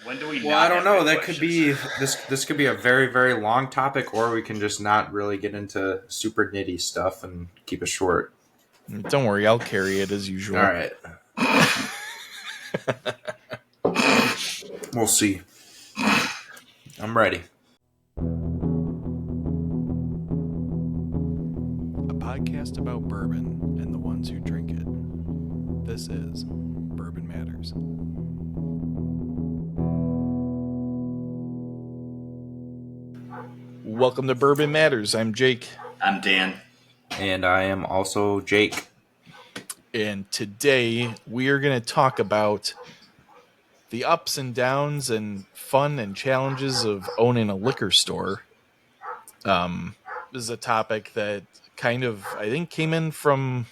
When do we? Well, I don't know. That could be this could be a very, very long topic, or we can just not really get into super nitty stuff and keep it short. Don't worry, I'll carry it as usual. All right. We'll see. I'm ready. A podcast about bourbon and the ones who drink it. This is Bourbon Matters. Welcome to Bourbon Matters. I'm Jake. I'm Dan. And I am also Jake. And today we are going to talk about the ups and downs and fun and challenges of owning a liquor store. This is a topic that kind of, I think, came in from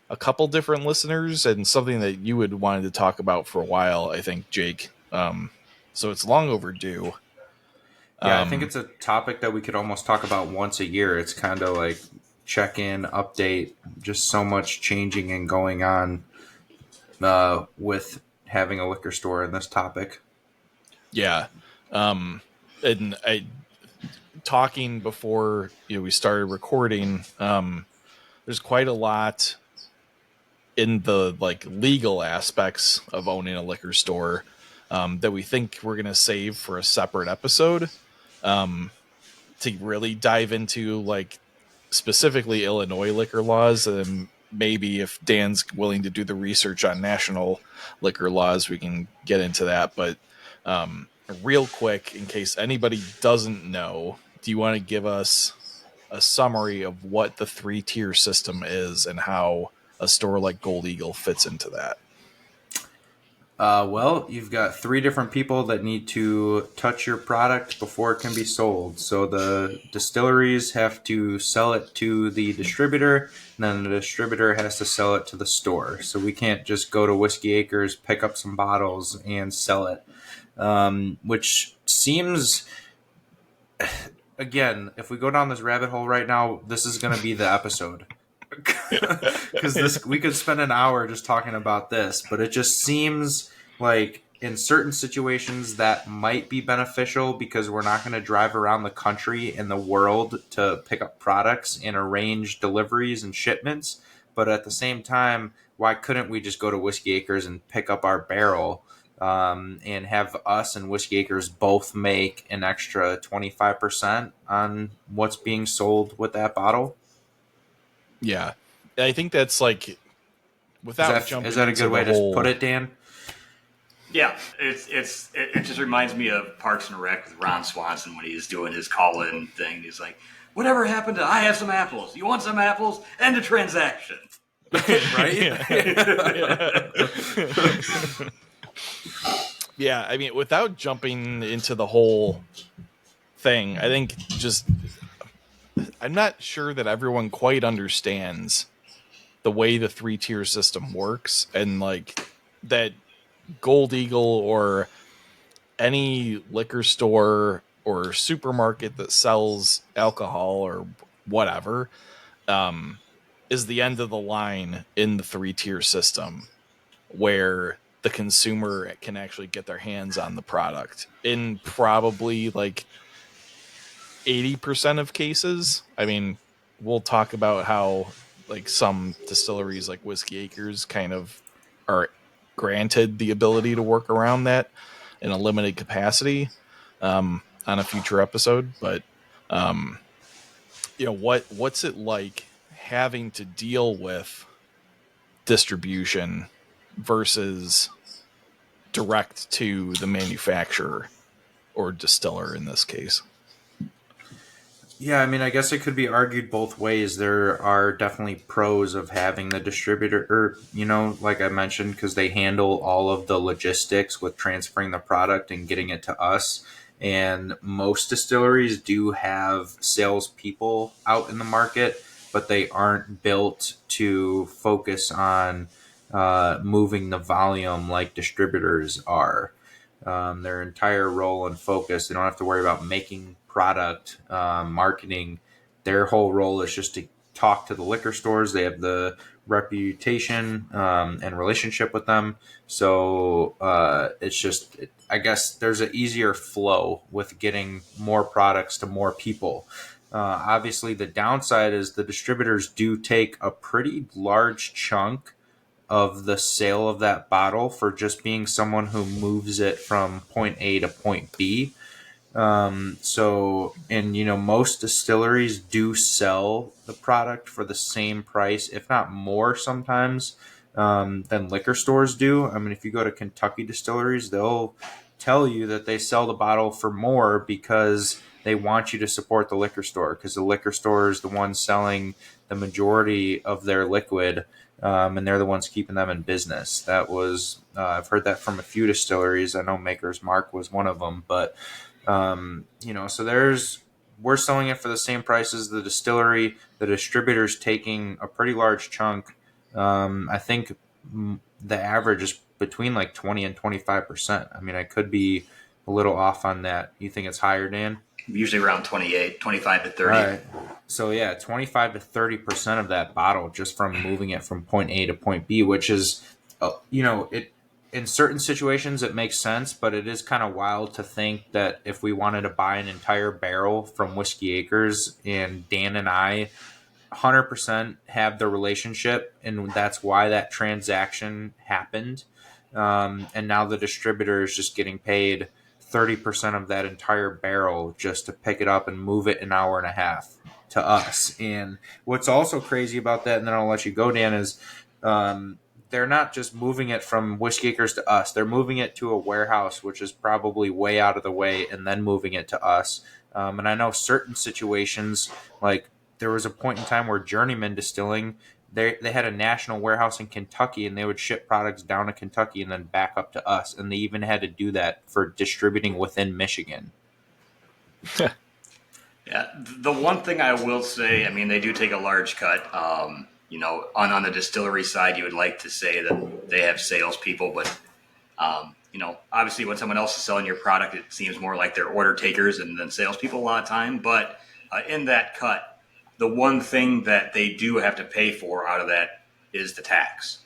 a couple different listeners and something that you had wanted to talk about for a while, I think, Jake. So it's long overdue. Yeah, I think it's a topic that we could almost talk about once a year. It's kind of like check-in, update, just so much changing and going on with having a liquor store in this topic. Yeah. And talking before we started recording, there's quite a lot in the legal aspects of owning a liquor store that we think we're going to save for a separate episode to really dive into specifically Illinois liquor laws. And maybe if Dan's willing to do the research on national liquor laws, we can get into that. But real quick, in case anybody doesn't know, do you want to give us a summary of what the 3-tier system is and how a store like Gold Eagle fits into that? Well, you've got 3 different people that need to touch your product before it can be sold. So the distilleries have to sell it to the distributor, and then the distributor has to sell it to the store. So we can't just go to Whiskey Acres, pick up some bottles, and sell it. Which seems, again, if we go down this rabbit hole right now, this is going to be the episode. Because we could spend an hour just talking about this, but it just seems like in certain situations that might be beneficial because we're not going to drive around the country and the world to pick up products and arrange deliveries and shipments. But at the same time, why couldn't we just go to Whiskey Acres and pick up our barrel and have us and Whiskey Acres both make an extra 25% on what's being sold with that bottle? Yeah, I think that's without jumping. Is that a good way to put it, Dan? Yeah, it just reminds me of Parks and Rec with Ron Swanson when he's doing his call-in thing. He's like, "Whatever happened to I have some apples? You want some apples? End a transaction." Right? Yeah, I mean, without jumping into the whole thing, I think I'm not sure that everyone quite understands the way the 3-tier system works, and that Gold Eagle or any liquor store or supermarket that sells alcohol or whatever is the end of the line in the 3-tier system, where the consumer can actually get their hands on the product in probably 80% of cases. I mean, we'll talk about how some distilleries like Whiskey Acres kind of are granted the ability to work around that in a limited capacity on a future episode. But what's it like having to deal with distribution versus direct to the manufacturer or distiller in this case? Yeah, I mean, I guess it could be argued both ways. There are definitely pros of having the distributor, like I mentioned, because they handle all of the logistics with transferring the product and getting it to us. And most distilleries do have salespeople out in the market, but they aren't built to focus on moving the volume like distributors are. Their entire role and focus, they don't have to worry about making product, marketing. Their whole role is just to talk to the liquor stores. They have the reputation and relationship with them. So it's just, I guess there's an easier flow with getting more products to more people. Obviously, the downside is the distributors do take a pretty large chunk of the sale of that bottle for just being someone who moves it from point A to point B. And most distilleries do sell the product for the same price, if not more sometimes, than liquor stores do. I mean, if you go to Kentucky distilleries, they'll tell you that they sell the bottle for more because they want you to support the liquor store, because the liquor store is the one selling the majority of their liquid. And they're the ones keeping them in business. That was, I've heard that from a few distilleries. I know Maker's Mark was one of them, but so we're selling it for the same price as the distillery. The distributor's taking a pretty large chunk. I think the average is between like 20 and 25%. I mean, I could be a little off on that. You think it's higher, Dan? Usually around 25 to 30. All right. So yeah, 25 to 30% of that bottle just from moving it from point A to point B, which is, it in certain situations it makes sense, but it is kind of wild to think that if we wanted to buy an entire barrel from Whiskey Acres, and Dan and I 100% have the relationship, and that's why that transaction happened. And now the distributor is just getting paid 30% of that entire barrel just to pick it up and move it an hour and a half to us. And what's also crazy about that, and then I'll let you go, Dan, is they're not just moving it from Whiskey Acres to us. They're moving it to a warehouse, which is probably way out of the way, and then moving it to us. And I know certain situations, like there was a point in time where Journeyman Distilling, they had a national warehouse in Kentucky, and they would ship products down to Kentucky and then back up to us. And they even had to do that for distributing within Michigan. Yeah, the one thing I will say, I mean, they do take a large cut. On the distillery side, you would like to say that they have salespeople, but obviously when someone else is selling your product, it seems more like they're order takers and then salespeople a lot of time. But in that cut, the one thing that they do have to pay for out of that is the tax.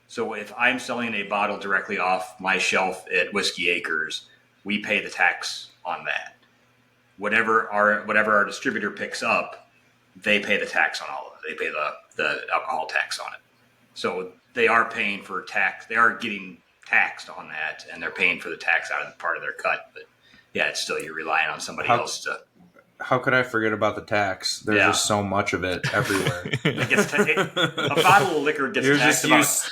So if I'm selling a bottle directly off my shelf at Whiskey Acres, we pay the tax on that. Whatever our distributor picks up, they pay the tax on all of it. They pay the alcohol tax on it. So they are paying for tax. They are getting taxed on that, and they're paying for the tax out of the part of their cut. But yeah, it's still, you're relying on somebody else to. How could I forget about the tax? There's just so much of it everywhere. A bottle of liquor gets taxed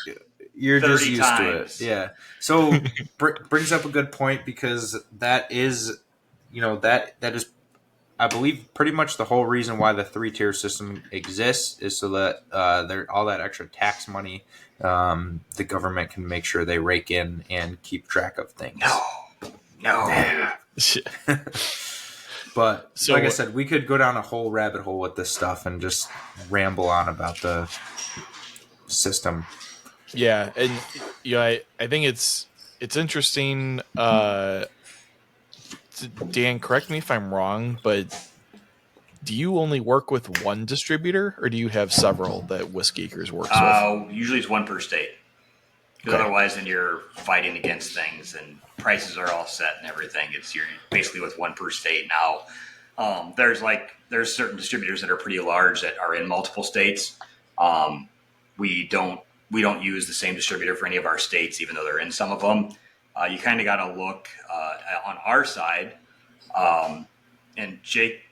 you're just used times. to it. Yeah. So brings up a good point, because that is, that is, I believe, pretty much the whole reason why the 3-tier system exists, is so that all that extra tax money, the government can make sure they rake in and keep track of things. No. But like I said, we could go down a whole rabbit hole with this stuff and just ramble on about the system. Yeah, and I think it's interesting. Dan, correct me if I'm wrong, but do you only work with one distributor, or do you have several that Whiskey Acres works with? Usually it's one per state. Because otherwise, then you're fighting against things, and prices are all set and everything. You're basically with one per state now. There's certain distributors that are pretty large that are in multiple states. We don't use the same distributor for any of our states, even though they're in some of them. You kind of got to look on our side, and Jake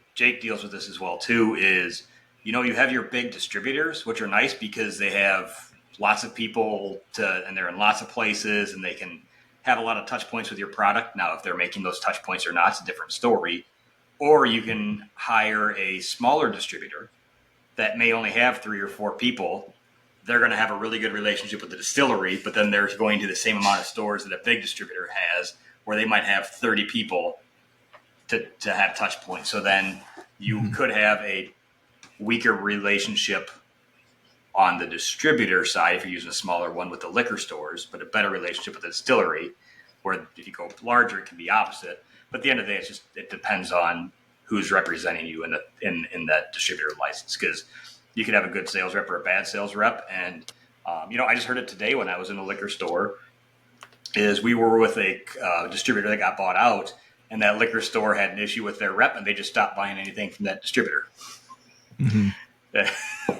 deals with this as well too. Is you have your big distributors, which are nice because they have lots of people and they're in lots of places, and they can have a lot of touch points with your product. Now, if they're making those touch points or not, it's a different story. Or you can hire a smaller distributor that may only have 3 or 4 people. They're going to have a really good relationship with the distillery, but then they're going to the same amount of stores that a big distributor has, where they might have 30 people to have touch points. So then you could have a weaker relationship on the distributor side if you're using a smaller one with the liquor stores, but a better relationship with the distillery, where if you go larger, it can be opposite. But at the end of the day, it depends on who's representing you in that distributor license. Because, you could have a good sales rep or a bad sales rep. And, I just heard it today when I was in a liquor store. Is we were with a distributor that got bought out, and that liquor store had an issue with their rep, and they just stopped buying anything from that distributor. Mm-hmm.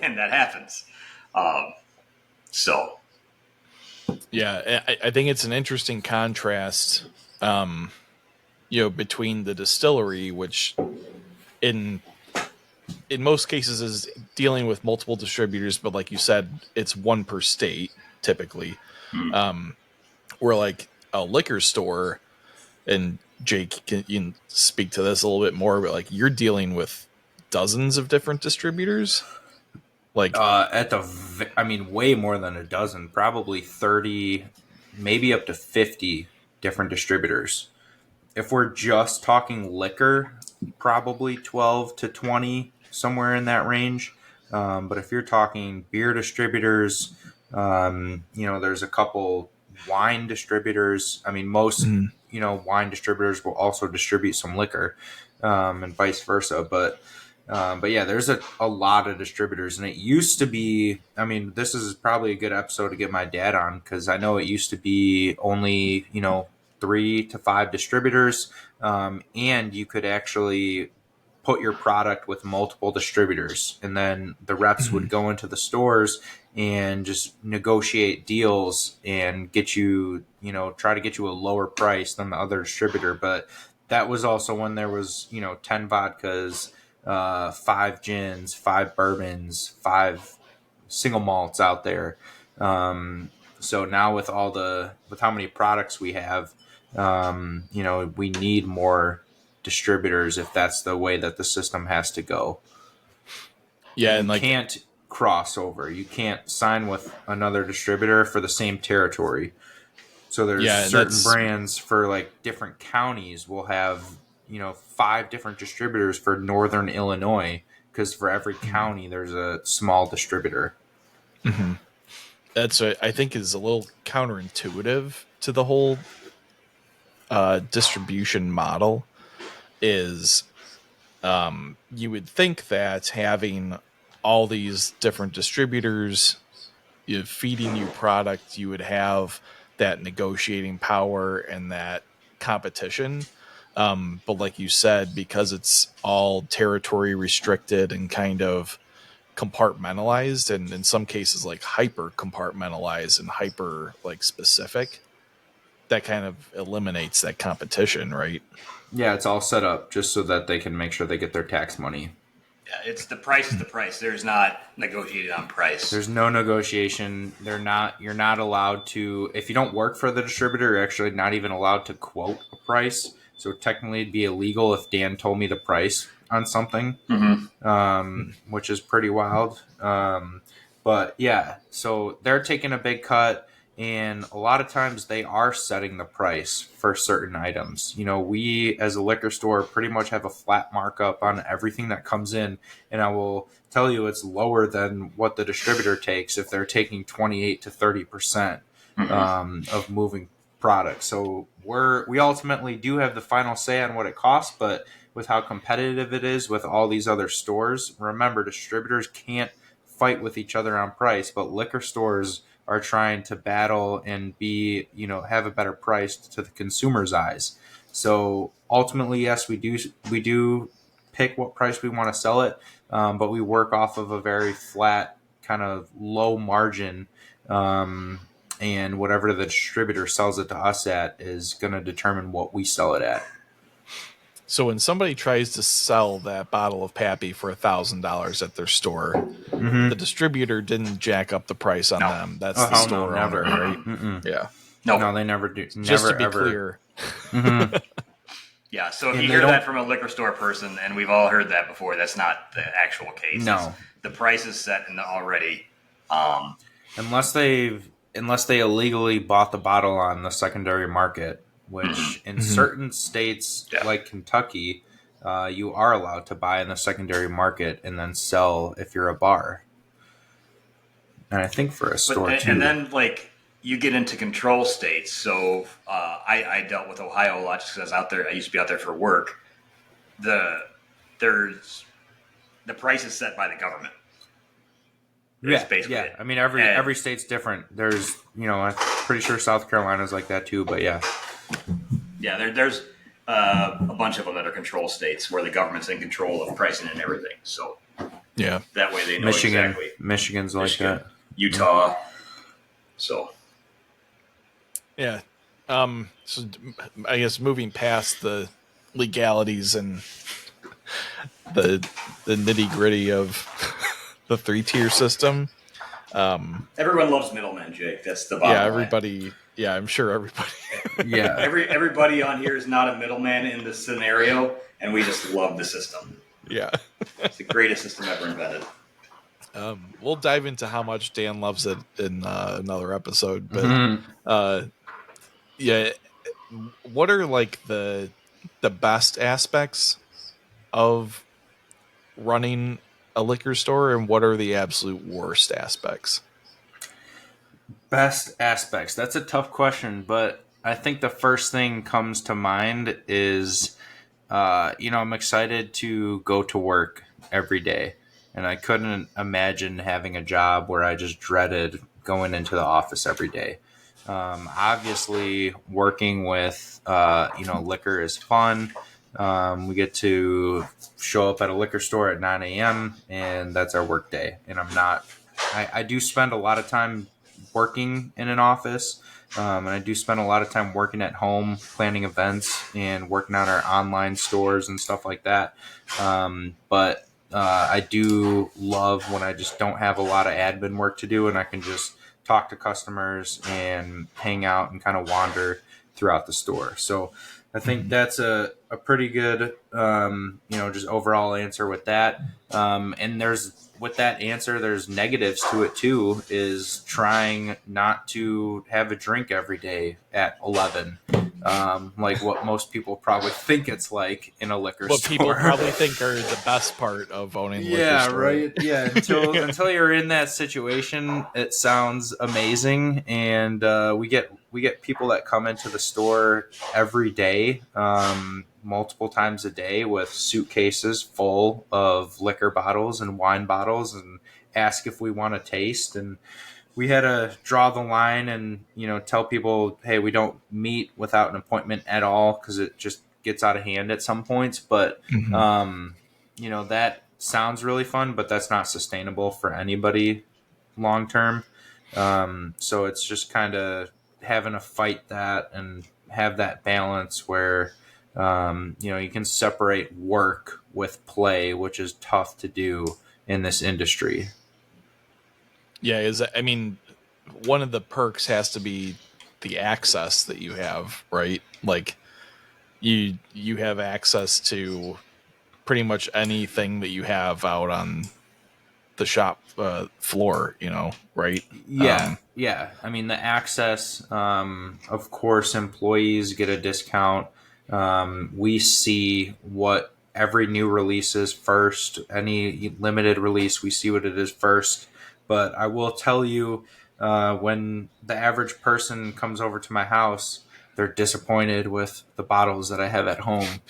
And that happens. So. Yeah, I think it's an interesting contrast, between the distillery, which in most cases is dealing with multiple distributors, but like you said, it's one per state typically. Where like a liquor store, and Jake, you can speak to this a little bit more, but like you're dealing with dozens of different distributors. Like way more than a dozen, probably 30, maybe up to 50 different distributors. If we're just talking liquor, probably 12 to 20, somewhere in that range. But if you're talking beer distributors, there's a couple wine distributors. I mean, most, wine distributors will also distribute some liquor, and vice versa. But yeah, there's a lot of distributors, and it used to be, this is probably a good episode to get my dad on, because I know it used to be only, 3 to 5 distributors, and you could actually put your product with multiple distributors, and then the reps would go into the stores and just negotiate deals and get you, try to get you a lower price than the other distributor. But that was also when there was, 10 vodkas, 5 gins, 5 bourbons, 5 single malts out there. So now with how many products we have, we need more distributors if that's the way that the system has to go. Yeah, you and like can't cross over. You can't sign with another distributor for the same territory. So there's certain brands for like different counties will have 5 different distributors for Northern Illinois, because for every county there's a small distributor. Mm-hmm. That's what I think is a little counterintuitive to the whole distribution model. Is you would think that having all these different distributors feeding you product, you would have that negotiating power and that competition. But like you said, because it's all territory restricted and kind of compartmentalized, and in some cases like hyper compartmentalized and hyper like specific, that kind of eliminates that competition, right? Yeah, it's all set up just so that they can make sure they get their tax money. Yeah, it's the price is the price. There's not negotiated on price. There's no negotiation. You're not allowed to, if you don't work for the distributor, you're actually not even allowed to quote a price. So technically it'd be illegal if Dan told me the price on something, which is pretty wild. But yeah, so they're taking a big cut. And a lot of times they are setting the price for certain items. We as a liquor store pretty much have a flat markup on everything that comes in. And I will tell you it's lower than what the distributor takes if they're taking 28 to 30% of moving product. So we ultimately do have the final say on what it costs, but with how competitive it is with all these other stores, remember, distributors can't fight with each other on price, but liquor stores are trying to battle and be, have a better price to the consumer's eyes. So ultimately, yes, we do pick what price we want to sell it, but we work off of a very flat kind of low margin, and whatever the distributor sells it to us at is going to determine what we sell it at. So when somebody tries to sell that bottle of Pappy for $1,000 at their store, the distributor didn't jack up the price on them. That's the store owner, right? Yeah. No, they never do. Just Never, to be ever. clear. Yeah, so if you hear that from a liquor store person, and we've all heard that before, that's not the actual case. No. The price is set in already. Unless they illegally bought the bottle on the secondary market, which in certain states like Kentucky, you are allowed to buy in the secondary market and then sell if you're a bar. And I think for a store too. And then you get into control states. So I dealt with Ohio a lot just because I was out there. I used to be out there for work. The price is set by the government. It's Yeah, basically yeah. it. I mean, every state's different. There's, I'm pretty sure South Carolina's like that too. But yeah, Yeah, there's a bunch of them that are control states where the government's in control of pricing and everything. So Yeah. that way they know Michigan, exactly. Michigan's like Michigan, that. Utah. So Yeah. So I guess moving past the legalities and the nitty gritty of the 3-tier system. everyone loves middlemen, Jake. That's the bottom Yeah, line. everybody. Yeah, I'm sure everybody. Yeah, Everybody on here is not a middleman in this scenario, and we just love the system. Yeah. It's the greatest system ever invented. We'll dive into how much Dan loves it in another episode, but Mhm. yeah, what are like the best aspects of running a liquor store, and what are the absolute worst aspects? Best aspects. That's a tough question, but I think the first thing comes to mind is, I'm excited to go to work every day, and I couldn't imagine having a job where I just dreaded going into the office every day. Obviously, working with liquor is fun. We get to show up at a liquor store at 9 a.m. and that's our work day. And I do spend a lot of time working in an office, and I do spend a lot of time working at home, planning events and working on our online stores and stuff like that. But I do love when I just don't have a lot of admin work to do and I can just talk to customers and hang out and kind of wander throughout the store. So I think that's a pretty good, just overall answer with that. And with that answer, there's negatives to it too, is trying not to have a drink every day at 11. Like what most people probably think it's like in a liquor What store. people probably think are the best part of owning a liquor Yeah, store. right. Yeah, until you're in that situation, it sounds amazing, and we get people that come into the store every day, multiple times a day, with suitcases full of liquor bottles and wine bottles, and ask if we want to taste. And we had to draw the line and tell people, hey, we don't meet without an appointment at all, because it just gets out of hand at some points. But that sounds really fun, but that's not sustainable for anybody long term. So it's just kind of having to fight that and have that balance where you can separate work with play, which is tough to do in this industry. Yeah, one of the perks has to be the access that you have, right? Like you have access to pretty much anything that you have out on the shop floor, right? Yeah. I mean, the access, of course, employees get a discount. We see what every new release is first. Any limited release, we see what it is first. But I will tell you, when the average person comes over to my house, they're disappointed with the bottles that I have at home.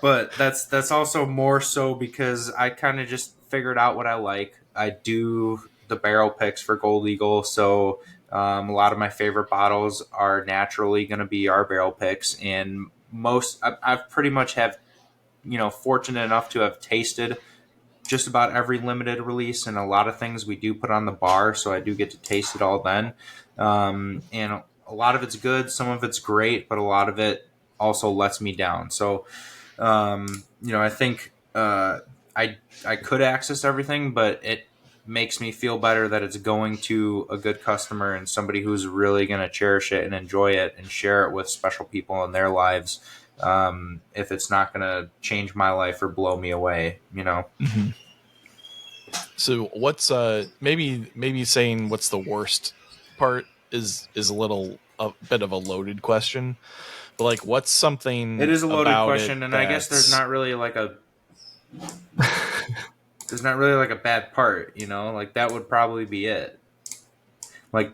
But that's also more so because I kind of just figured out what I like. I do the barrel picks for Gold Eagle, so a lot of my favorite bottles are naturally going to be our barrel picks, and I've pretty much have fortunate enough to have tasted just about every limited release and a lot of things we do put on the bar, so I do get to taste it all then. And a lot of it's good, some of it's great, but a lot of it also lets me down. So, I think I could access everything, but it makes me feel better that it's going to a good customer and somebody who's really going to cherish it and enjoy it and share it with special people in their lives. If it's not going to change my life or blow me away. Mm-hmm. So what's maybe saying what's the worst part is a bit of a loaded question, but like what's something it is a loaded question, and I guess there's not really like a bad part, like that would probably be it. Like,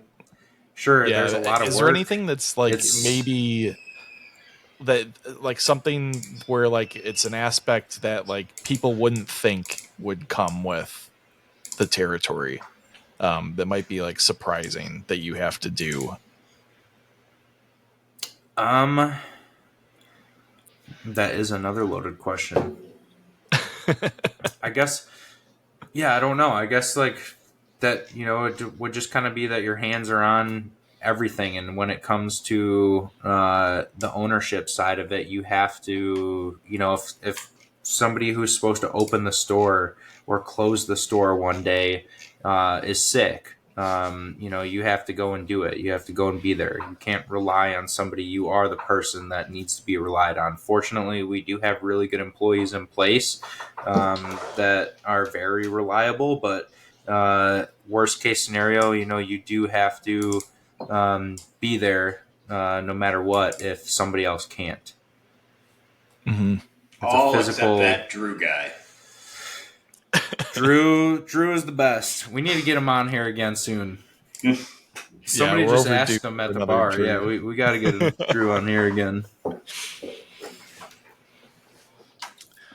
sure, there's a lot of work. Is there anything that's like maybe that like something where like it's an aspect that like people wouldn't think would come with the territory. That might be like surprising that you have to do. That is another loaded question. I guess, yeah, I don't know. I guess like that, it would just kind of be that your hands are on everything. And when it comes to the ownership side of it, you have to, if somebody who's supposed to open the store or close the store one day is sick, you have to go and do it. You have to go and be there. You can't rely on somebody. You are the person that needs to be relied on. Fortunately, we do have really good employees in place that are very reliable, but worst case scenario, you do have to be there no matter what if somebody else can't. Mm-hmm. All except that Drew guy. Drew is the best. We need to get him on here again soon. Somebody just asked him at the bar. Drew. Yeah, we got to get Drew on here again.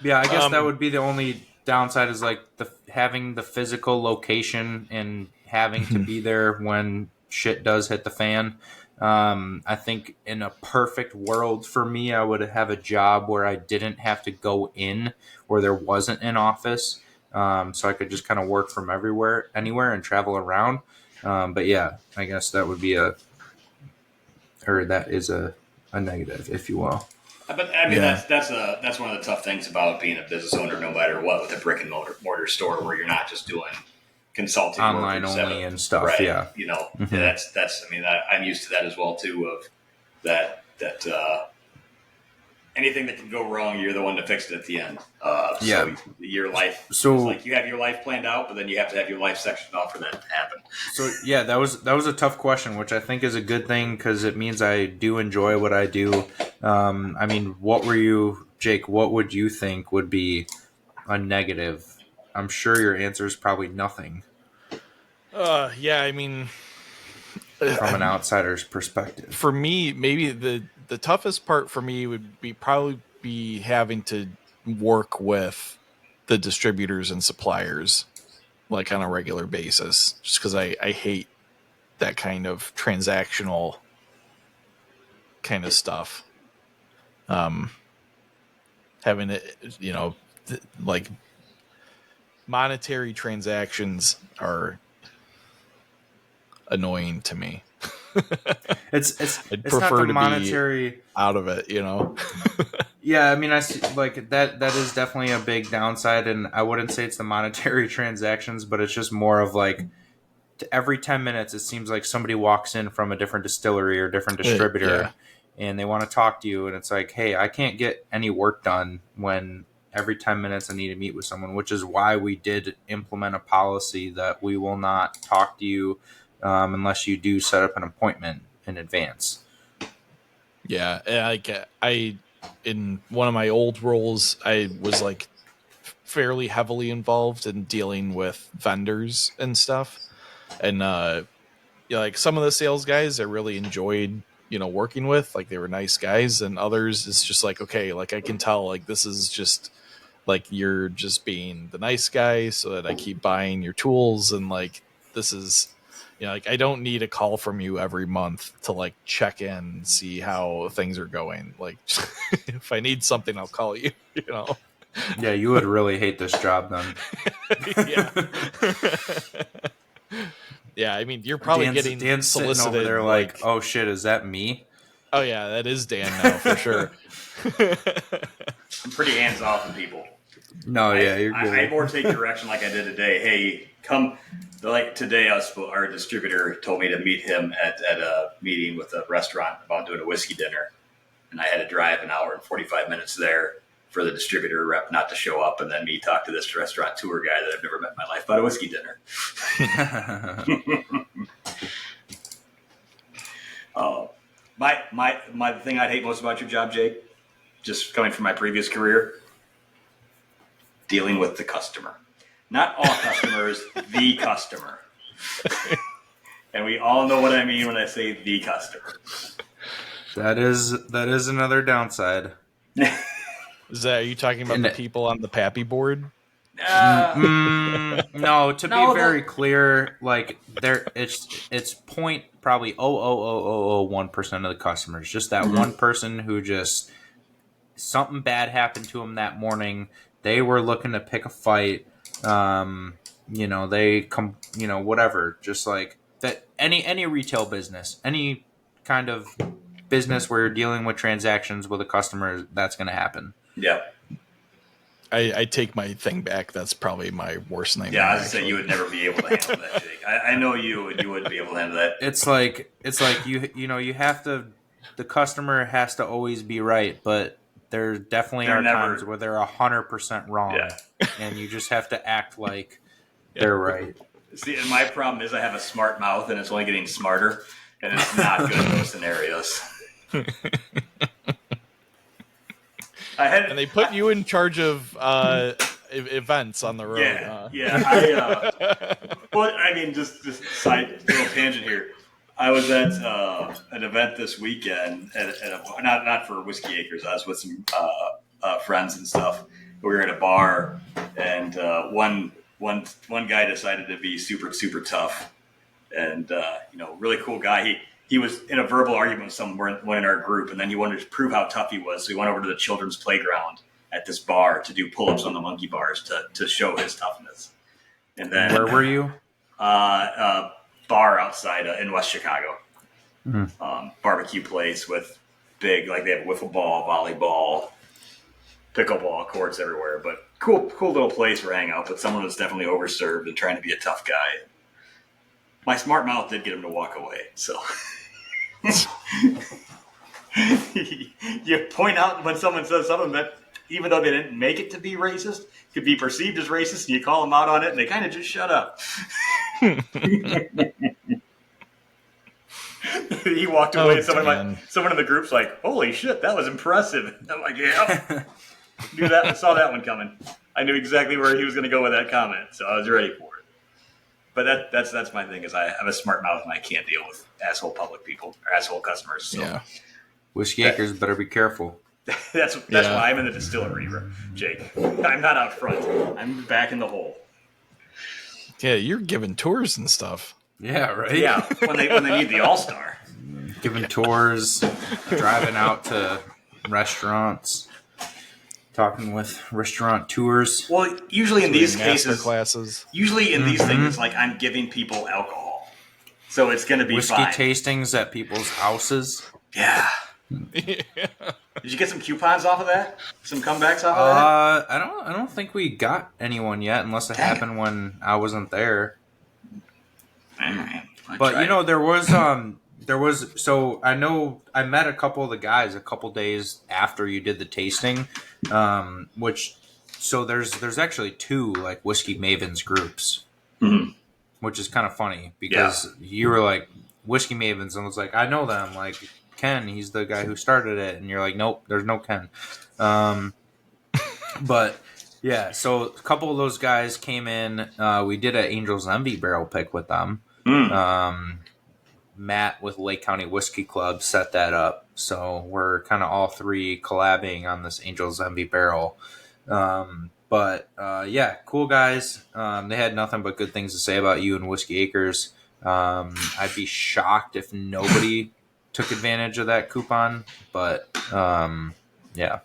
Yeah, I guess that would be the only downside is like having the physical location and having to be there when shit does hit the fan. I think in a perfect world for me, I would have a job where I didn't have to go in, where there wasn't an office. So I could just kind of work from anywhere and travel around. But yeah, I guess that would be that is a negative, if you will. But I mean, that's one of the tough things about being a business owner, no matter what, with a brick and mortar store where you're not just doing consulting online only and stuff. Right? Yeah, mm-hmm. That's. I mean, I'm used to that as well too. Of that anything that can go wrong, you're the one to fix it at the end. So your life. So like you have your life planned out, but then you have to have your life sectioned off for that to happen. So yeah, that was a tough question, which I think is a good thing because it means I do enjoy what I do. I mean, Jake? What would you think would be a negative? I'm sure your answer is probably nothing. Yeah, I mean, from an outsider's perspective, for me, maybe the toughest part for me would be probably having to work with the distributors and suppliers like on a regular basis, just because I hate that kind of transactional kind of stuff. Having it, like monetary transactions are annoying to me. I'd prefer not the to monetary be out of it, Yeah, I mean, I see, like that is definitely a big downside, and I wouldn't say it's the monetary transactions, but it's just more of like every 10 minutes it seems like somebody walks in from a different distillery or different distributor and they want to talk to you, and it's like, hey, I can't get any work done when every 10 minutes I need to meet with someone, which is why we did implement a policy that we will not talk to you unless you do set up an appointment in advance. Yeah, I in one of my old roles, I was like fairly heavily involved in dealing with vendors and stuff, and like some of the sales guys I really enjoyed working with, like they were nice guys, and others it's just like, okay, like I can tell like this is just like you're just being the nice guy so that I keep buying your tools, and like this is like I don't need a call from you every month to like check in and see how things are going. Like if I need something, I'll call you, Yeah, you would really hate this job then. Yeah. Yeah, I mean, you're probably Dan's solicited over there like, oh shit, is that me? Oh yeah, that is Dan now for sure. I'm pretty hands off with people. No, yeah, you're good. I more take direction like I did today. Hey, come. Like today, our distributor told me to meet him at a meeting with a restaurant about doing a whiskey dinner, and I had to drive an hour and 45 minutes there for the distributor rep not to show up, and then me talk to this restaurant tour guy that I've never met in my life about a whiskey dinner. My thing I'd hate most about your job, Jake, just coming from my previous career, dealing with the customer. Not all customers, the customer. And we all know what I mean when I say the customer. That is another downside. Are you talking about And the it- people on the Pappy board? No, to No, be very clear, like it's point probably 0.00001% of the customers. Just that one person who just something bad happened to them that morning. They were looking to pick a fight. They come, whatever. Just like that. Any retail business, any kind of business where you're dealing with transactions with a customer, that's going to happen. Yeah. I take my thing back. That's probably my worst nightmare. Yeah, I was gonna say you would never be able to handle that, Jake. I know you wouldn't be able to handle that. It's like you have to. The customer has to always be right, but there definitely They're are never- times where they're 100% wrong, Yeah. and you just have to act like they're right. See, and my problem is I have a smart mouth, and it's only getting smarter, and it's not good in those scenarios. And they put you in charge of events on the road. Yeah, huh? yeah. Well, I mean, just side little tangent here. I was at an event this weekend not for Whiskey Acres. I was with some friends and stuff. We were at a bar, and one guy decided to be super tough, and really cool guy. He was in a verbal argument with someone in our group, and then he wanted to prove how tough he was. So he went over to the children's playground at this bar to do pull-ups on the monkey bars to show his toughness. And then Where were you? Bar outside in West Chicago, Mhm. barbecue place with big, like they have wiffle ball, volleyball, pickleball courts everywhere. But cool little place for hang out. But someone was definitely overserved and trying to be a tough guy. My smart mouth did get him to walk away. So you point out when someone says something that, even though they didn't make it to be racist, could be perceived as racist, and you call them out on it, and they kind of just shut up. He walked away, and someone in the group's like, "Holy shit, that was impressive." I'm like, "Yeah, knew that. I saw that one coming. I knew exactly where he was going to go with that comment, so I was ready for it." But that's my thing, is I have a smart mouth and I can't deal with asshole public people or asshole customers. So Yeah. Whiskey Acres better be careful. that's why I'm in the distillery, Jake. I'm not out front. I'm back in the hole. Yeah, you're giving tours and stuff. Yeah, right. Yeah, when they need the all-star. Giving tours, driving out to restaurants, talking with restaurant tours. Well, usually in these Master cases, classes. these things, like I'm giving people alcohol, so it's going to be Whiskey fine. tastings at people's houses. Yeah. Did you get some coupons off of that? Some comebacks off of that? I don't think we got anyone yet, unless it Dang it. happened when I wasn't there. All right. I But tried. there was so I know I met a couple of the guys a couple days after you did the tasting, there's actually two like Whiskey Mavens groups, Mhm. which is kind of funny because you were like Whiskey Mavens and I was like, I know them, like Ken, he's the guy who started it, and you're like, nope, there's no Ken. But yeah, so a couple of those guys came in. We did an Angel's Envy barrel pick with them. Matt with Lake County Whiskey Club set that up, so we're kind of all three collabing on this Angel's Envy barrel. Yeah, cool guys. They had nothing but good things to say about you and Whiskey Acres. I'd be shocked if nobody took advantage of that coupon, but yeah.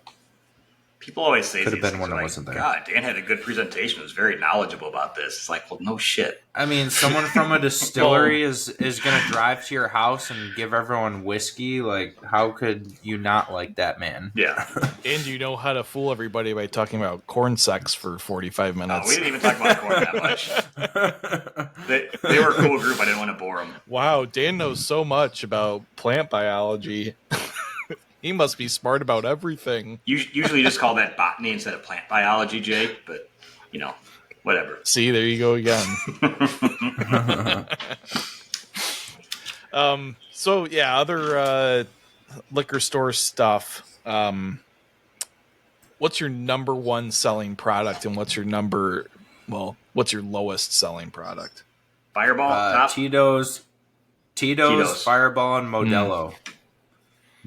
People always say Could have these been things, when I like, wasn't there. God, Dan had a good presentation. He was very knowledgeable about this. It's like, well, no shit. I mean, someone from a distillery is going to drive to your house and give everyone whiskey. Like, how could you not like that man? Yeah. And you know how to fool everybody by talking about corn sex for 45 We minutes. didn't even talk about corn that much. They were a cool group. I didn't want to bore them. Wow, Dan knows so much about plant biology. He must be smart about everything. Usually you just call that botany instead of plant biology, Jake, but, whatever. See, there you go again. Other liquor store stuff. What's your number one selling product, and what's your lowest selling product? Fireball, top? Tito's, Fireball, and Modelo.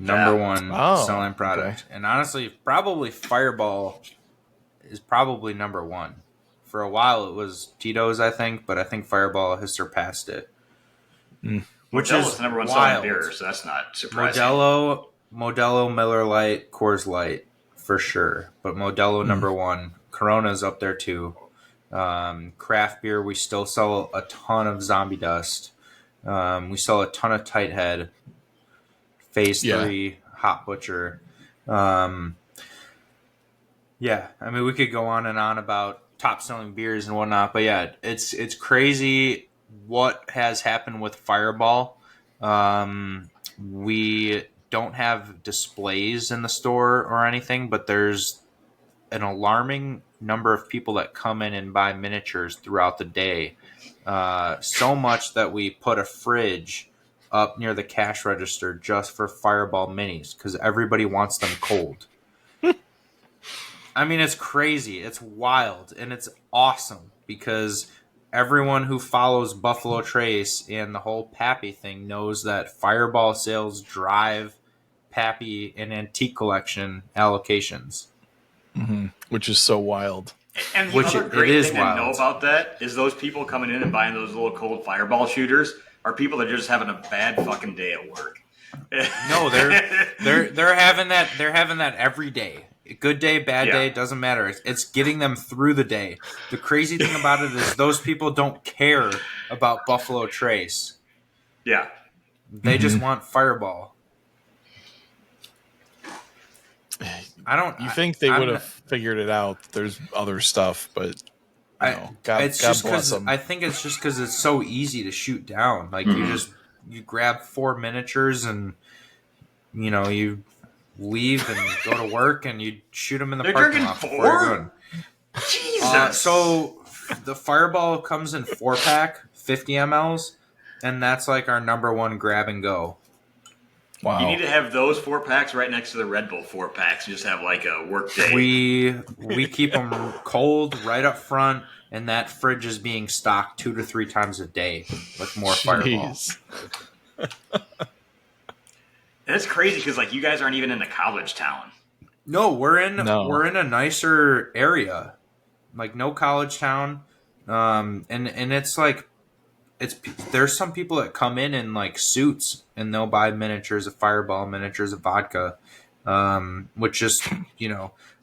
number Yeah. one Oh, selling product. And honestly, probably Fireball is probably number one. For a while, it was Tito's, I think, but I think Fireball has surpassed it. Which Modelo's is the number one selling wild. beer, so that's not surprising. Modelo, Miller Lite, Coors Light, for sure. But Modelo number one. Corona's up there too. Craft beer, we still sell a ton of Zombie Dust. We sell a ton of Tight Head. Phase 3, Hot Butcher. Yeah, I mean, we could go on and on about top selling beers and whatnot, but yeah, it's crazy what has happened with Fireball. We don't have displays in the store or anything, but there's an alarming number of people that come in and buy miniatures throughout the day. So much that we put a fridge up near the cash register just for Fireball minis because everybody wants them cold. I mean, it's crazy. It's wild. And it's awesome because everyone who follows Buffalo Trace and the whole Pappy thing knows that Fireball sales drive Pappy and Antique Collection allocations. Which is so wild. And the Which other it great is thing to know wild. about that is those people coming in and buying those little cold Fireball shooters are people that are just having a bad fucking day at work. No, they're having that. They're having that every day. Good day, bad Yeah. day, doesn't matter. It's getting them through the day. The crazy thing about it is those people don't care about Buffalo Trace. Yeah. They just want Fireball. I don't. You think they I'm would not- have figured it out? There's other stuff, but you know, God, it's God just bless because them. I think it's just because it's so easy to shoot down. Like you grab 4 miniatures and you leave and go to work and you shoot them in the They're parking drinking lot before 4? you're done. Jesus. So the Fireball comes in 4-pack, 50 mLs, and that's like our number one grab and go. Wow. You need to have those 4-packs right next to the Red Bull 4-packs. You just have like a work day. We keep them cold right up front, and that fridge is being stocked 2 to 3 times a day with more Fireball. Jeez. And it's crazy because like you guys aren't even in a college town. No, we're in No. a nicer area, like no college town, and it's like there's some people that come in like suits and they'll buy miniatures of Fireball, miniatures of vodka, which just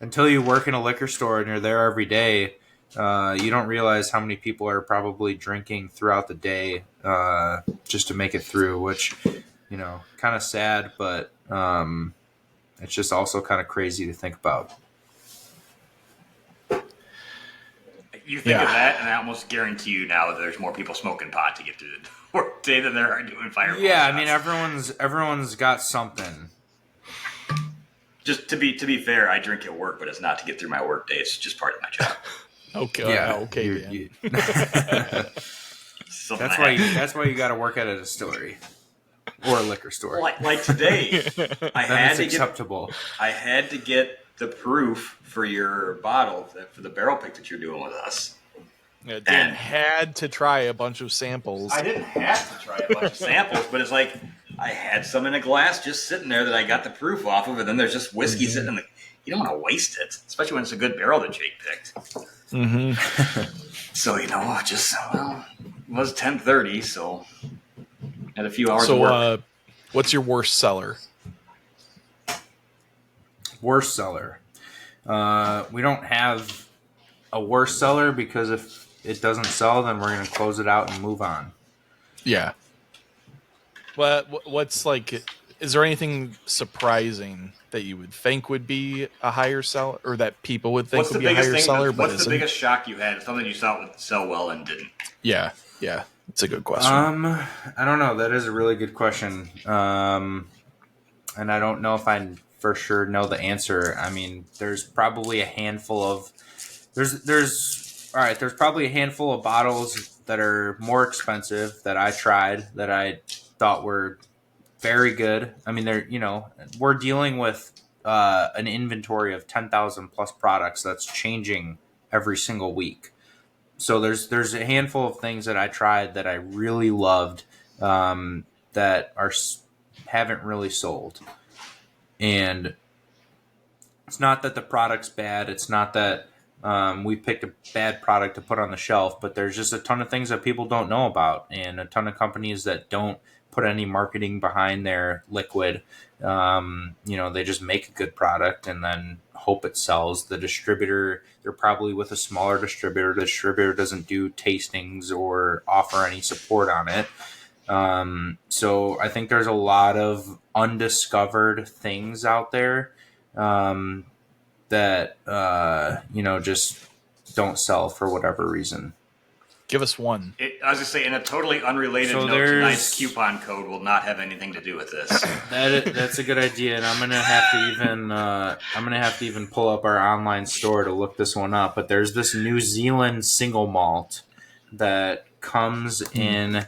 until you work in a liquor store and you're there every day, you don't realize how many people are probably drinking throughout the day just to make it through, which kind of sad, but it's just also kind of crazy to think about. You think Yeah. of that, and I almost guarantee you now that there's more people smoking pot to get through the work day than there are doing Fireball. Yeah, I shots. mean everyone's got something. Just to be fair, I drink at work, but it's not to get through my work day. It's just part of my job. Okay. Okay. You- Dan. Something that's I why have- that's why you got to work at a distillery or a liquor store. like today, I Then had it's to get acceptable. I had to get the proof for your bottle for the barrel pick that you're doing with us. Yeah, Dan had to try a bunch of samples. I didn't have to try a bunch of samples, but it's like I had some in a glass just sitting there that I got the proof off of, and then there's just whiskey sitting in the. You don't want to waste it, especially when it's a good barrel that Jake picked. So it was 10:30, so had a few hours of work. So, what's your worst seller? Worst seller. We don't have a worst seller because if it doesn't sell, then we're going to close it out and move on. Yeah. Well, what's like? Is there anything surprising that you would think would be a higher seller, or that people would think What's the would be a biggest higher thing? seller? But What's the isn't? biggest shock you had? Something you thought would sell well and didn't. Yeah, it's a good question. I don't know. That is a really good question. And I don't know if I for sure know the answer. I mean, there's probably a handful of there's probably a handful of bottles that are more expensive that I tried that I thought were very good. I mean, we're dealing with an inventory of 10,000 plus products that's changing every single week. So there's a handful of things that I tried that I really loved that haven't really sold. And it's not that the product's bad. It's not that we picked a bad product to put on the shelf, but there's just a ton of things that people don't know about, and a ton of companies that don't put any marketing behind their liquid. They just make a good product and then hope it sells. The distributor, they're probably with a smaller distributor. The distributor doesn't do tastings or offer any support on it. So I think there's a lot of undiscovered things out there that just don't sell for whatever reason. Give us one. I was going to say, in a totally unrelated note, tonight's coupon code will not have anything to do with this. That's a good idea, and I'm gonna have to even pull up our online store to look this one up. But there's this New Zealand single malt that comes in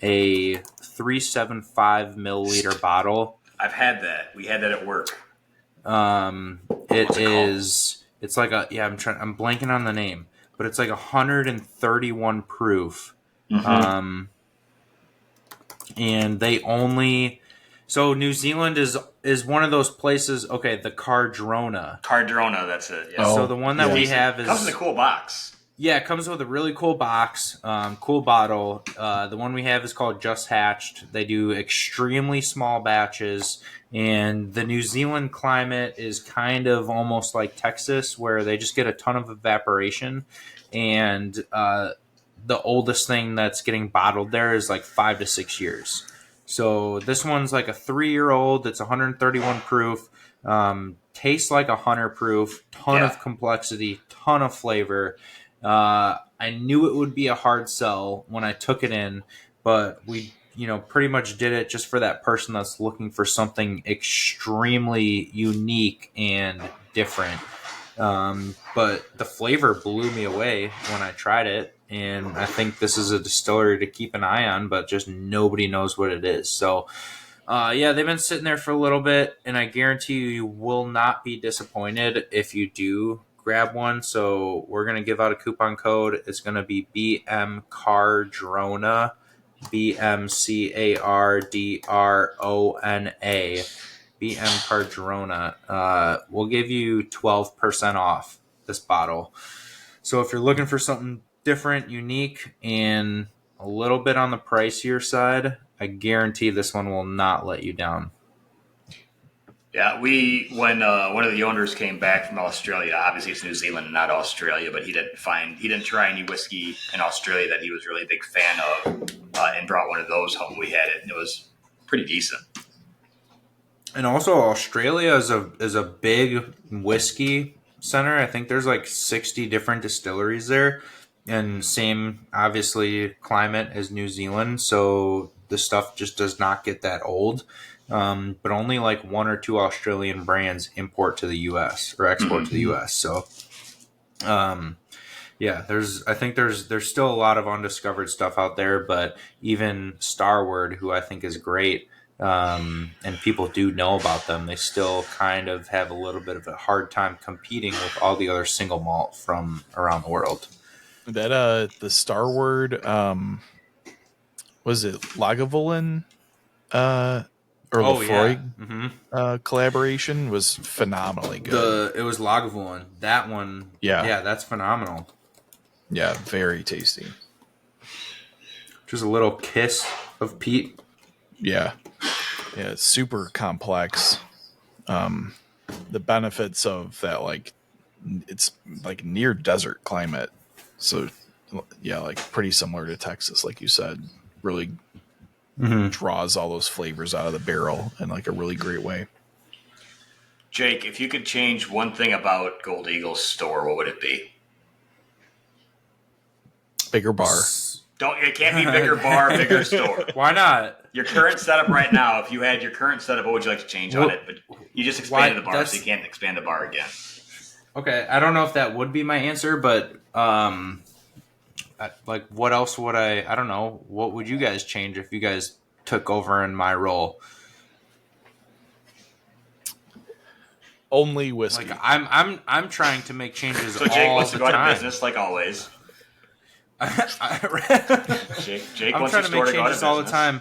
a 375 milliliter bottle. I've had that. We had that at work. It's like I'm blanking on the name, but it's like 131 proof. Mm-hmm. And they only, so New Zealand is one of those places. Okay, the Cardrona. That's it. Yeah. So the one that we have is comes in a cool box. Yeah, it comes with a really cool box, cool bottle. The one we have is called Just Hatched. They do extremely small batches, and the New Zealand climate is kind of almost like Texas, where they just get a ton of evaporation, and the oldest thing that's getting bottled there is like 5 to 6 years. So this one's like a 3-year-old. It's 131 proof. Tastes like 100 proof. Ton of complexity. Ton of flavor. I knew it would be a hard sell when I took it in, but we, pretty much did it just for that person that's looking for something extremely unique and different. But the flavor blew me away when I tried it, and I think this is a distillery to keep an eye on, but just nobody knows what it is. So, they've been sitting there for a little bit, and I guarantee you will not be disappointed if you do grab one. So we're going to give out a coupon code. It's going to be BM Cardrona, BMCARDRONA, BM Cardrona. We'll give you 12% off this bottle. So if you're looking for something different, unique, and a little bit on the pricier side, I guarantee this one will not let you down. Yeah, when one of the owners came back from Australia, obviously it's New Zealand, not Australia, but he didn't try any whiskey in Australia that he was really a big fan of, and brought one of those home. We had it, and it was pretty decent. And also, Australia is a big whiskey center. I think there's like 60 different distilleries there, and same obviously climate as New Zealand, so the stuff just does not get that old. But only like 1 or 2 Australian brands import to the U.S. or export to the U.S. So, I think there's still a lot of undiscovered stuff out there. But even Starward, who I think is great, and people do know about them, they still kind of have a little bit of a hard time competing with all the other single malt from around the world. That the Starward, was it Lagavulin? Or Lefroy collaboration was phenomenally good. It was Lagavulin. That one, that's phenomenal. Yeah, very tasty. Just a little kiss of peat. Yeah, it's super complex. The benefits of that, like, it's like near desert climate, so yeah, like pretty similar to Texas, like you said. Really. Draws all those flavors out of the barrel in like a really great way. Jake, if you could change one thing about Gold Eagle's store, what would it be? Bigger bar. It can't be bigger bar, bigger store. Why not? Your current setup right now, if you had your current setup, what would you like to change on it? But you just expanded the bar, so you can't expand the bar again. Okay, I don't know if that would be my answer, but like, what else would I don't know. What would you guys change if you guys took over in my role? Only whiskey. Like, I'm trying to make changes so Jake all wants the to go time. out of business like always. Jake I'm wants trying to make changes all the time.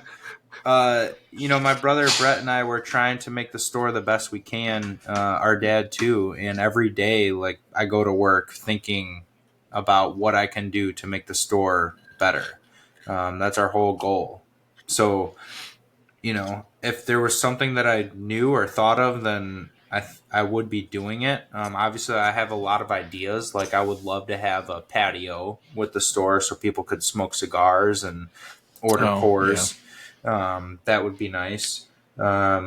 My brother Brett and I were trying to make the store the best we can. Our dad too, and every day, like I go to work thinking about what I can do to make the store better. That's our whole goal. So, if there was something that I knew or thought of, then I would be doing it. Obviously, I have a lot of ideas. Like I would love to have a patio with the store so people could smoke cigars and order Oh, pours. That would be nice. I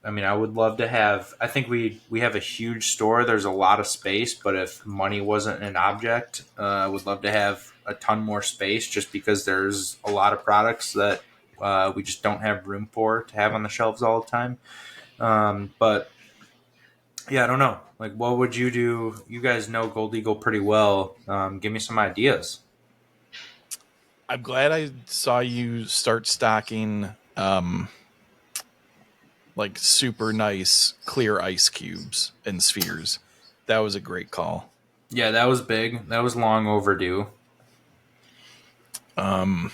would love to have. I think we have a huge store. There's a lot of space, but if money wasn't an object, I would love to have a ton more space. Just because there's a lot of products that we just don't have room for to have on the shelves all the time. But yeah, I don't know. Like, what would you do? You guys know Gold Eagle pretty well. Give me some ideas. I'm glad I saw you start stocking like super nice clear ice cubes and spheres. That was a great call. Yeah, that was big. That was long overdue. So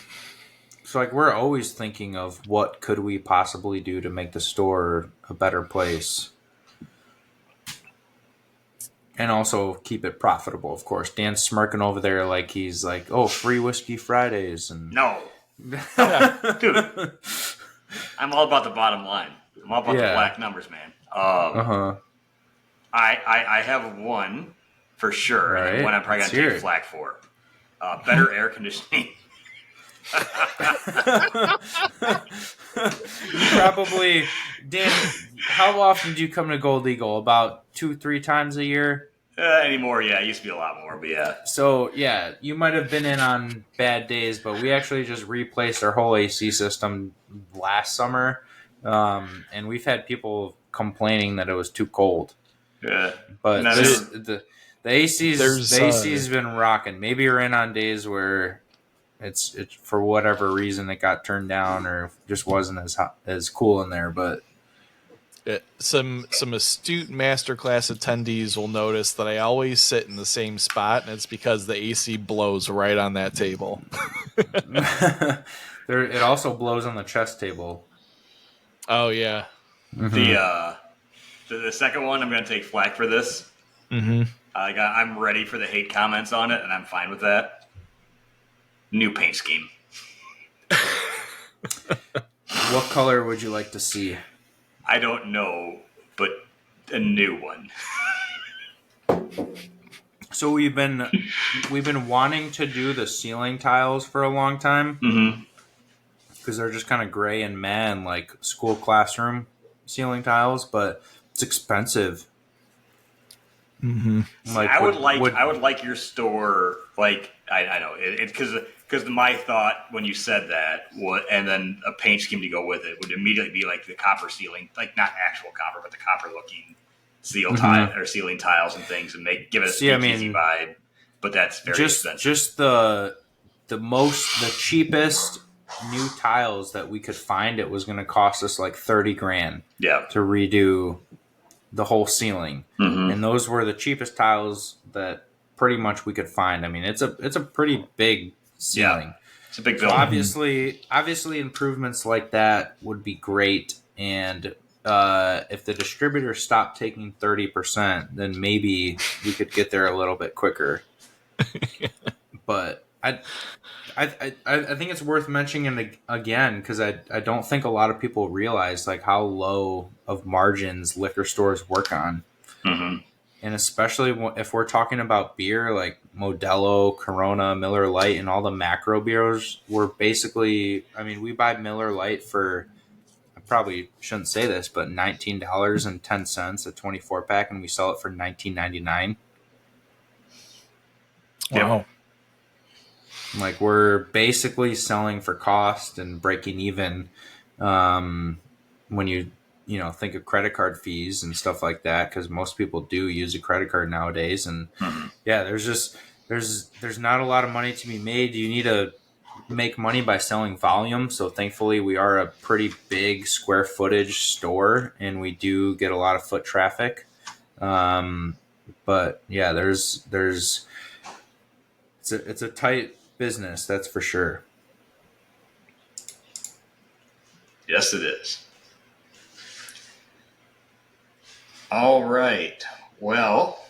like we're always thinking of what could we possibly do to make the store a better place. And also keep it profitable, of course. Dan's smirking over there like he's like, oh, free Whiskey Fridays and No, Yeah. dude, I'm all about the bottom line. I'm all about the Yeah. black numbers, man. Uh-huh. I have one for sure, and Right. one I'm probably Let's gonna hear take it. flack for. Better air conditioning. You probably, Dan, how often do you come to Gold Eagle? About 2-3 times a year? Anymore, yeah, it used to be a lot more, but yeah. So, yeah, you might have been in on bad days, but we actually just replaced our whole AC system last summer. And we've had people complaining that it was too cold. Yeah. But No, the AC's There's, the AC's been rocking. Maybe you're in on days where it's for whatever reason it got turned down or just wasn't as cool in there. But Some astute masterclass attendees will notice that I always sit in the same spot, and it's because the AC blows right on that table. it also blows on the chess table. Oh yeah. The second one, I'm gonna take flack for this. Mm-hmm. I'm ready for the hate comments on it, and I'm fine with that. New paint scheme. What color would you like to see? I don't know, but a new one. So we've been wanting to do the ceiling tiles for a long time Mm-hmm. because they're just kind of gray and meh and like school classroom ceiling tiles, but it's expensive. Mm-hmm. Like I would like your store, like I know it because my thought when you said that was, and then a paint scheme to go with it would immediately be like the copper ceiling, like not actual copper, but the copper looking tile or ceiling tiles and things, and give it a speakeasy vibe. But that's very expensive. Just the cheapest new tiles that we could find. It was going to cost us like $30,000 Yeah. to redo the whole ceiling, Mm-hmm. and those were the cheapest tiles that pretty much we could find. I mean, it's a pretty big ceiling. It's a big So building. obviously, improvements like that would be great. And if the distributor stopped taking 30%, then maybe we could get there a little bit quicker. But I think it's worth mentioning again because I don't think a lot of people realize like how low of margins liquor stores work on. Mm-hmm. And especially if we're talking about beer like Modelo, Corona, Miller Lite, and all the macro beers, we're basically, I mean, we buy Miller Lite for, I probably shouldn't say this, but $19.10, a 24 pack, and we sell it for $19.99. Wow. Like we're basically selling for cost and breaking even when you think of credit card fees and stuff like that, because most people do use a credit card nowadays. And yeah, there's not a lot of money to be made. You need to make money by selling volume. So thankfully we are a pretty big square footage store and we do get a lot of foot traffic. But yeah, it's a tight business, that's for sure. Yes, it is. All right. Well,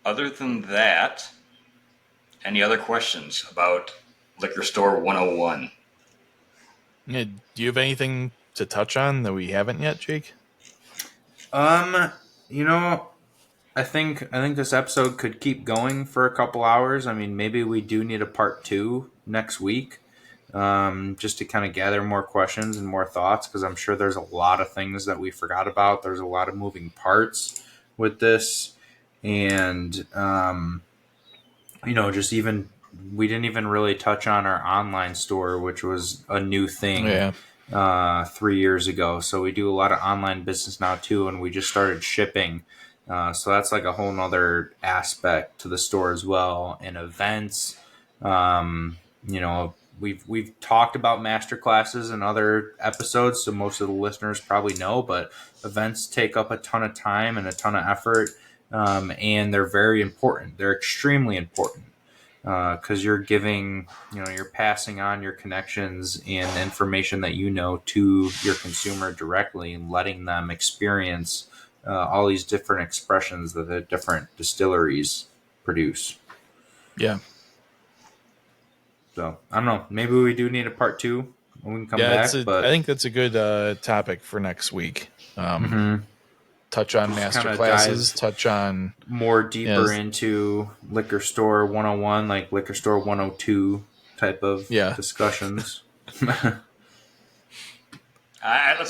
other than that, any other questions about Liquor Store 101? Yeah, do you have anything to touch on that we haven't yet, Jake? You know, I think this episode could keep going for a couple hours. I mean, maybe we do need a part 2 next week, just to kind of gather more questions and more thoughts, because I'm sure there's a lot of things that we forgot about. There's a lot of moving parts with this, and just even we didn't even really touch on our online store, which was a new thing. Yeah. 3 years ago. So we do a lot of online business now too, and we just started shipping. So that's like a whole nother aspect to the store as well. And events, we've talked about master classes in other episodes, so most of the listeners probably know, but events take up a ton of time and a ton of effort, and they're very important. They're extremely important. Because you're giving, you're passing on your connections and information that to your consumer directly, and letting them experience all these different expressions that the different distilleries produce. Yeah. So I don't know. Maybe we do need a part 2 when we can come back. But I think that's a good topic for next week. Touch on master classes, touch on more deeper into Liquor Store 101, like Liquor Store 102 type of discussions. Let's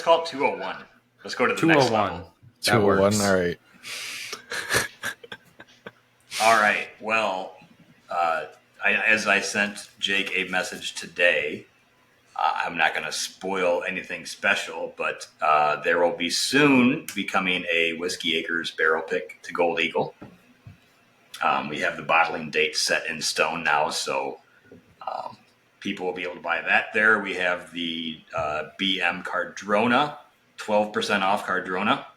call it 201. Let's go to the next level. 201, all right. All right. Well, as I sent Jake a message today, I'm not going to spoil anything special, but there will be soon becoming a Whiskey Acres barrel pick to Gold Eagle. We have the bottling date set in stone now, so people will be able to buy that there. We have the BM Cardrona, 12% off Cardrona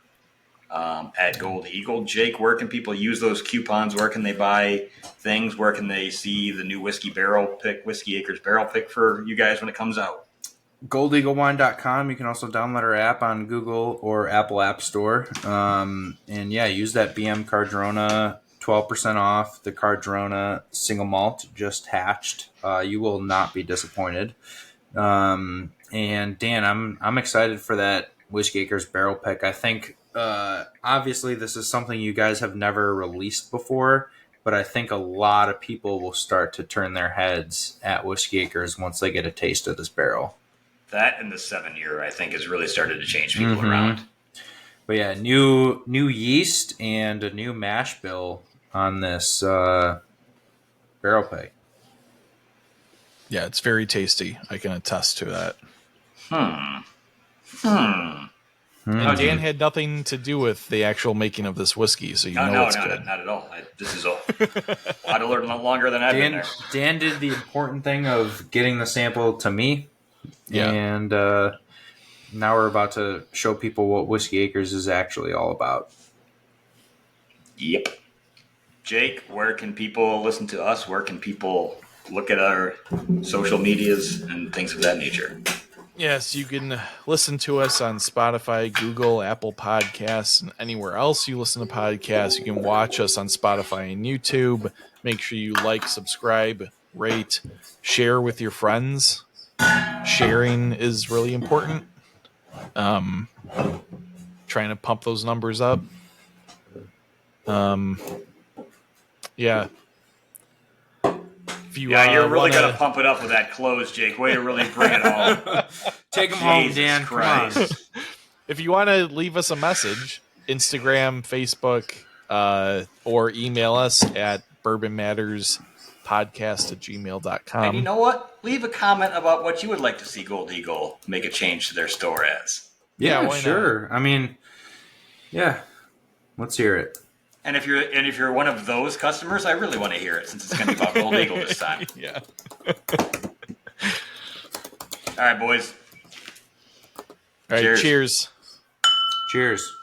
at Gold Eagle. Jake, where can people use those coupons? Where can they buy things? Where can they see the new Whiskey Acres barrel pick for you guys when it comes out? goldeaglewine.com. You can also download our app on Google or Apple App Store. Use that BM Cardrona, 12% off the Cardrona single malt, just hatched. You will not be disappointed. And Dan, I'm excited for that Whiskey Acres barrel pick. I think obviously this is something you guys have never released before, but I think a lot of people will start to turn their heads at Whiskey Acres once they get a taste of this barrel. That and the 7-year, I think, has really started to change people around. But yeah, new yeast and a new mash bill on this barrel pick. Yeah, it's very tasty. I can attest to that. And Dan had nothing to do with the actual making of this whiskey, so it's good. Not at all. This is a lot longer than I've been there. Dan did the important thing of getting the sample to me, and now we're about to show people what Whiskey Acres is actually all about. Yep. Jake, where can people listen to us? Where can people look at our social medias and things of that nature? Yes, you can listen to us on Spotify, Google, Apple Podcasts, and anywhere else you listen to podcasts. You can watch us on Spotify and YouTube. Make sure you like, subscribe, rate, share with your friends. Sharing is really important. Trying to pump those numbers up. Yeah. You're really going to pump it up with that close, Jake. Way to really bring it home. Take them home, Dan. Christ. Come on. If you want to leave us a message, Instagram, Facebook, or email us at bourbonmatterspodcast@gmail.com. And you know what? Leave a comment about what you would like to see Gold Eagle make a change to their store as. Yeah, sure. Not? I mean, yeah. Let's hear it. And if you're one of those customers, I really want to hear it since it's going to be about Gold Eagle this time. Yeah. All right, boys. All right, cheers. Cheers.